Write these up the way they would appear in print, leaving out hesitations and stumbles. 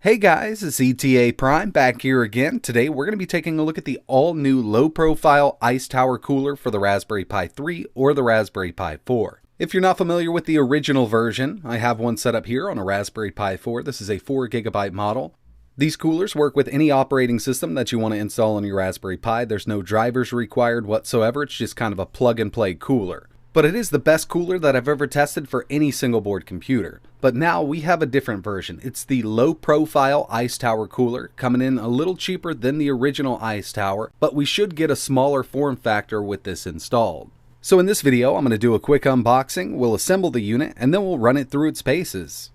Hey guys, it's ETA Prime back here again. Today we're going to be taking a look at the all-new low-profile ice tower cooler for the Raspberry Pi 3 or the Raspberry Pi 4. If you're not familiar with the original version, I have one set up here on a Raspberry Pi 4. This is a 4GB model. These coolers work with any operating system that you want to install on your Raspberry Pi. There's no drivers required whatsoever. It's just kind of a plug-and-play cooler. But it is the best cooler that I've ever tested for any single board computer. But now we have a different version. It's the low profile ice tower cooler, coming in a little cheaper than the original ice tower, but we should get a smaller form factor with this installed. So in this video, I'm going to do a quick unboxing, we'll assemble the unit, and then we'll run it through its paces.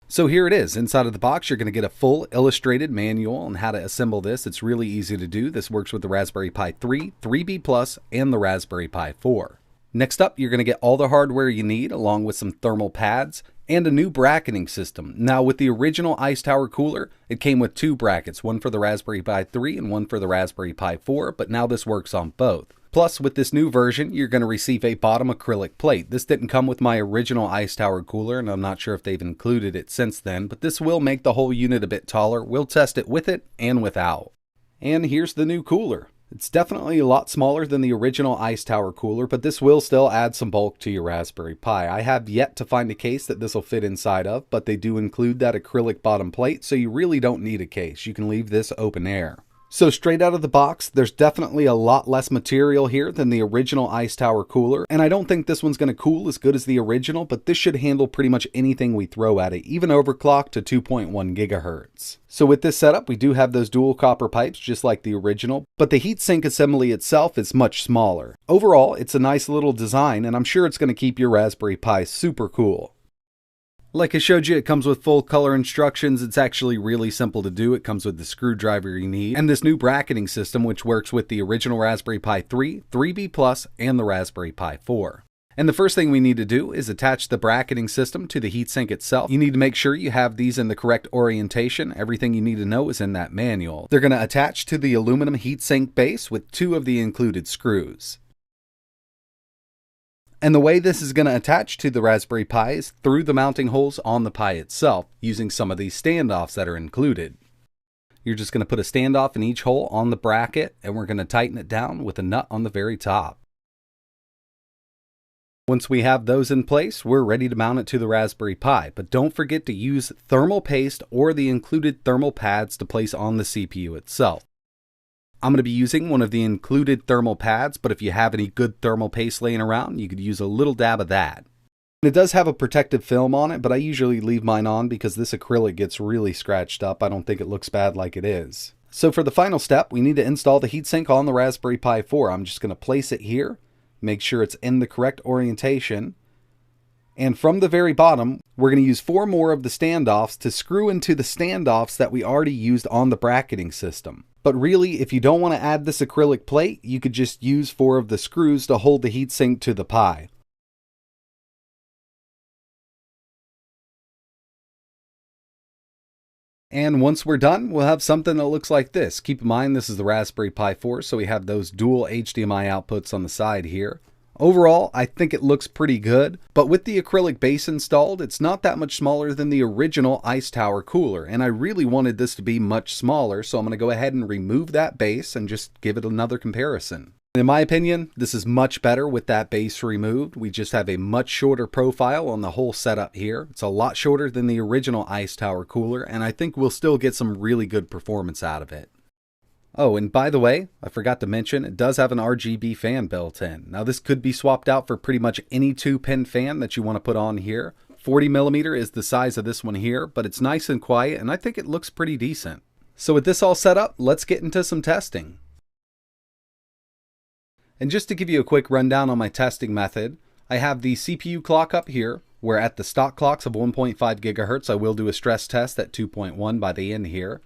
So here it is. Inside of the box, you're going to get a full illustrated manual on how to assemble this. It's really easy to do. This works with the Raspberry Pi 3, 3B Plus, and the Raspberry Pi 4. Next up, you're going to get all the hardware you need, along with some thermal pads and a new bracketing system. Now, with the original ice tower cooler, it came with two brackets, one for the Raspberry Pi 3 and one for the Raspberry Pi 4, but now this works on both. Plus, with this new version, you're going to receive a bottom acrylic plate. This didn't come with my original ice tower cooler, and I'm not sure if they've included it since then, but this will make the whole unit a bit taller. We'll test it with it and without. And here's the new cooler. It's definitely a lot smaller than the original ice tower cooler, but this will still add some bulk to your Raspberry Pi. I have yet to find a case that this will fit inside of, but they do include that acrylic bottom plate, so you really don't need a case. You can leave this open air. So straight out of the box, there's definitely a lot less material here than the original ice tower cooler, and I don't think this one's going to cool as good as the original, but this should handle pretty much anything we throw at it, even overclocked to 2.1 gigahertz. So with this setup, we do have those dual copper pipes just like the original, but the heatsink assembly itself is much smaller. Overall, it's a nice little design, and I'm sure it's going to keep your Raspberry Pi super cool. Like I showed you, it comes with full color instructions. It's actually really simple to do. It comes with the screwdriver you need and this new bracketing system, which works with the original Raspberry Pi 3, 3B Plus, and the Raspberry Pi 4. And the first thing we need to do is attach the bracketing system to the heatsink itself. You need to make sure you have these in the correct orientation. Everything you need to know is in that manual. They're going to attach to the aluminum heatsink base with two of the included screws. And the way this is going to attach to the Raspberry Pi is through the mounting holes on the Pi itself, using some of these standoffs that are included. You're just going to put a standoff in each hole on the bracket, and we're going to tighten it down with a nut on the very top. Once we have those in place, we're ready to mount it to the Raspberry Pi, but don't forget to use thermal paste or the included thermal pads to place on the CPU itself. I'm going to be using one of the included thermal pads, but if you have any good thermal paste laying around, you could use a little dab of that. It does have a protective film on it, but I usually leave mine on because this acrylic gets really scratched up. I don't think it looks bad like it is. So for the final step, we need to install the heatsink on the Raspberry Pi 4. I'm just going to place it here, make sure it's in the correct orientation. And from the very bottom, we're going to use 4 more of the standoffs to screw into the standoffs that we already used on the bracketing system. But really, if you don't want to add this acrylic plate, you could just use 4 of the screws to hold the heatsink to the Pi. And once we're done, we'll have something that looks like this. Keep in mind, this is the Raspberry Pi 4, so we have those dual HDMI outputs on the side here. Overall, I think it looks pretty good, but with the acrylic base installed, it's not that much smaller than the original ice tower cooler, and I really wanted this to be much smaller, so I'm going to go ahead and remove that base and just give it another comparison. In my opinion, this is much better with that base removed. We just have a much shorter profile on the whole setup here. It's a lot shorter than the original ice tower cooler, and I think we'll still get some really good performance out of it. Oh, and by the way, I forgot to mention, it does have an RGB fan built in. Now this could be swapped out for pretty much any 2-pin fan that you want to put on here. 40mm is the size of this one here, but it's nice and quiet, and I think it looks pretty decent. So with this all set up, let's get into some testing. And just to give you a quick rundown on my testing method, I have the CPU clock up here, where at the stock clocks of 1.5 gigahertz, I will do a stress test at 2.1 by the end here.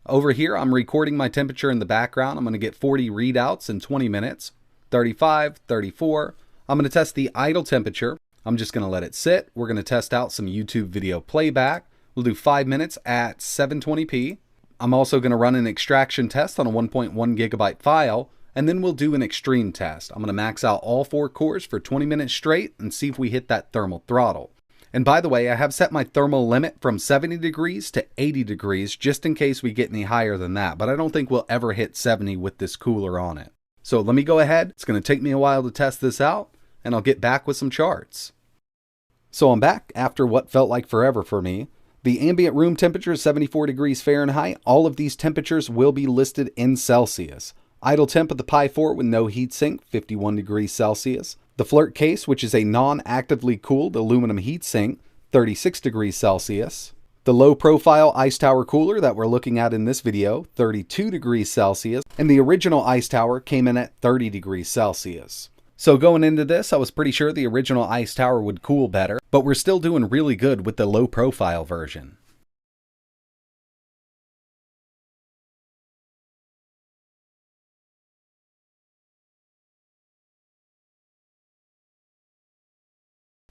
Over here, I'm recording my temperature in the background. I'm going to get 40 readouts in 20 minutes, 35, 34. I'm going to test the idle temperature. I'm just going to let it sit. We're going to test out some YouTube video playback. We'll do 5 minutes at 720p. I'm also going to run an extraction test on a 1.1 gigabyte file, and then we'll do an extreme test. I'm going to max out all 4 cores for 20 minutes straight and see if we hit that thermal throttle. And by the way, I have set my thermal limit from 70 degrees to 80 degrees just in case we get any higher than that, but I don't think we'll ever hit 70 with this cooler on it. So let me go ahead. It's going to take me a while to test this out, and I'll get back with some charts. So I'm back after what felt like forever for me. The ambient room temperature is 74 degrees Fahrenheit. All of these temperatures will be listed in Celsius. Idle temp of the Pi 4 with no heatsink, 51 degrees Celsius. The flirt case, which is a non-actively cooled aluminum heatsink, 36 degrees Celsius. The low profile ice tower cooler that we're looking at in this video, 32 degrees Celsius. And the original ice tower came in at 30 degrees Celsius. So going into this, I was pretty sure the original ice tower would cool better, but we're still doing really good with the low profile version.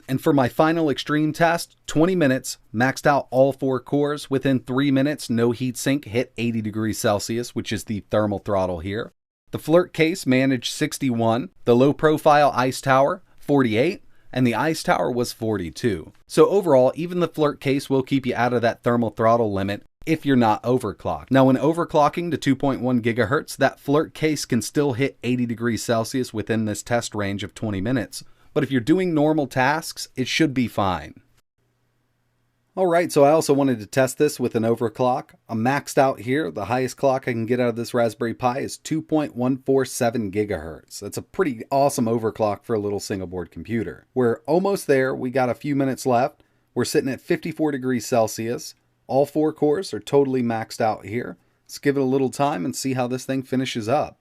And for my final extreme test, 20 minutes, maxed out all 4 cores. Within 3 minutes, no heatsink, hit 80 degrees Celsius, which is the thermal throttle here. The flirt case managed 61, the low profile ice tower, 48, and the ice tower was 42. So overall, even the flirt case will keep you out of that thermal throttle limit if you're not overclocked. Now when overclocking to 2.1 gigahertz, that flirt case can still hit 80 degrees Celsius within this test range of 20 minutes. But if you're doing normal tasks, it should be fine. Alright, so I also wanted to test this with an overclock. I'm maxed out here. The highest clock I can get out of this Raspberry Pi is 2.147 gigahertz. That's a pretty awesome overclock for a little single board computer. We're almost there. We got a few minutes left. We're sitting at 54 degrees Celsius. All 4 cores are totally maxed out here. Let's give it a little time and see how this thing finishes up.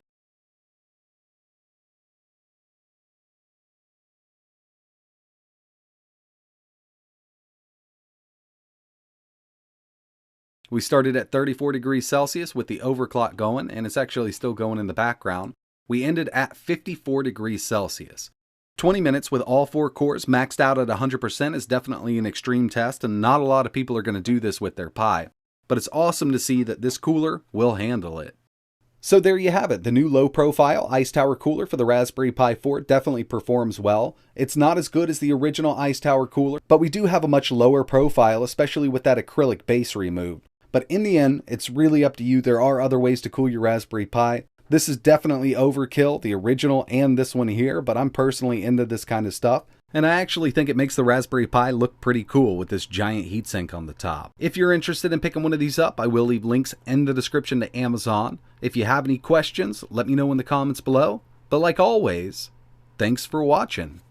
We started at 34 degrees Celsius with the overclock going, and it's actually still going in the background. We ended at 54 degrees Celsius. 20 minutes with all 4 cores maxed out at 100% is definitely an extreme test, and not a lot of people are going to do this with their Pi. But it's awesome to see that this cooler will handle it. So there you have it. The new low-profile Ice Tower cooler for the Raspberry Pi 4 definitely performs well. It's not as good as the original Ice Tower cooler, but we do have a much lower profile, especially with that acrylic base removed. But in the end, it's really up to you. There are other ways to cool your Raspberry Pi. This is definitely overkill, the original and this one here, but I'm personally into this kind of stuff. And I actually think it makes the Raspberry Pi look pretty cool with this giant heatsink on the top. If you're interested in picking one of these up, I will leave links in the description to Amazon. If you have any questions, let me know in the comments below. But like always, thanks for watching.